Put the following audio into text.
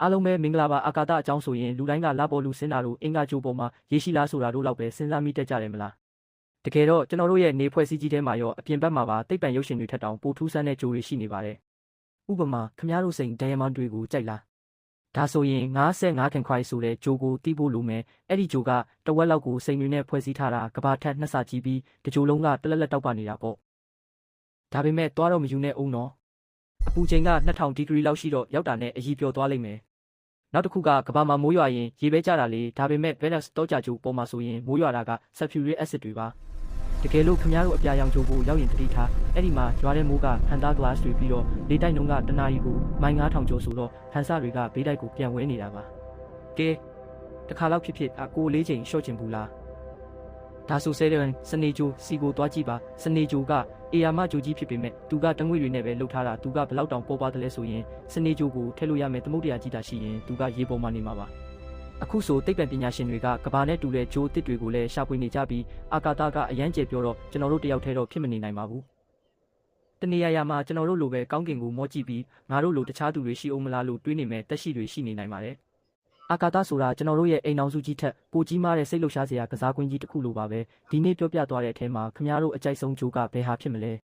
အားလုံးပဲမင်္ဂလာပါအာကာသအကြောင်းဆိုရင်လူတိုင်းကလာပေါ်လူစင်းတာတို့အင်္ဂါကြိုးပေါ်မှာရေရှိလားဆိုတာတို့လောက်ပဲစဉ်းစားမိတတ်ကြတယ်မလားတကယ်တော့ကျွန်တော်တို့ရဲ့နေဖွဲ့စည်းကြီးထဲမှာရောအပြင်ဘက်မှာပါသိပ္ပံရုပ်ရှင်တွေထက်တောင်ပိုထူးဆန်းတဲ့ကြိုးတွေရှိနေပါတယ်ဥပမာခမားတို့စိန်ဒိုင်ယာမန်တွေကိုကြိုက်လားဒါဆိုရင်55ခင်ခွိုင်ဆိုတဲ့ကြိုးကိုတီးဖို့လိုမယ်အဲ့ဒီကြိုးကတဝက်လောက်ကိုစိန်တွေနဲ့ဖွဲ့စည်းထားတာကဘာထက်နှစ်ဆကြီးပြီးတကြိုးလုံးကတလက်လက်တောက်ပနေတာပေါ့ဒါပေမဲ့သွားတော့မယူနဲ့အောင်နော်အပူချိန်က2000ဒီဂရီလောက်ရှိတော့ရောက်တာနဲ့အကြီးပျော်သွားလိမ့်မယ်နောက်တစ်ခုကကဘာမှာမိုးရွာရင်ရေပဲကျတာလေဒါပေမဲ့ Venus တောကြကြိုးပေါ်မှာဆိုရင်မိုးရွာတာက sulfuric acid တွေပါတကယ်လို့ခမားတို့အပြာရောင်ကြိုးကိုရောက်ရင်တတိထားအဲ့ဒီမှာရွာတဲ့မိုးကဟန်တာ glass တွေပြီးတော့လေတိုက်နှုန်းကတနာရီကိုမိုင်9000ကျော်ဆိုတော့ဟန်ဆတွေကဘေးတိုက်ကိုပြန်ဝဲနေတာပါကဲတခါလောက်ဖြစ်ဖြစ်အကိုလေးချိန်ရှော့ချင်ဘူးလားဒါဆိုစနေကြိုးစီကိုတွားကြည့်ပါစနေကြိုးကအေယာမကြိုးကြီးဖြစ်ပေမဲ့သူကတငွေတွေနဲ့ပဲလှုပ်ထားတာသူကဘလောက်တောင်ပေါ်ပါတယ်လဲဆိုရင်စနေကြိုးကိုထည့်လို့ရမယ်သမုဒ္ဒရာကြီးတာရှိရင်သူကရေပေါ်မှာနေမှာပါအခုဆိုသိပ္ပံပညာရှင်တွေကကဘာနဲ့တူတဲ့ကြိုးတစ်တွေကိုလည်းရှာဖွေနေကြပြီးအာကာသကအရန်ကျဲပြောတော့ကျွန်တော်တို့တယောက်တည်းတော့ဖြစ်မနေနိုင်ပါဘူးတနေရာမှာကျွန်တော်တို့လိုပဲကောင်းကင်ကိုမော့ကြည့်ပြီးငါတို့လိုတခြားသူတွေရှိအောင်မလားလို့တွေးနေမယ်တက်ရှိတွေရှိနေနိုင်ပါတယ်အာကာသဆိုတာကျွန်တော်တို့ရဲ့အိမ်အောင်စုကြီးထက်ပိုကြီးမားတဲ့စိတ်လှုပ်ရှားစရာကစားကွင်းကြီးတစ်ခုလိုပါပဲဒီနေ့ပြောပြသွားတဲ့အထဲမှာခင်ဗျားတို့အကြိုက်ဆုံးကြိုးကဘယ်ဟာဖြစ်မလဲ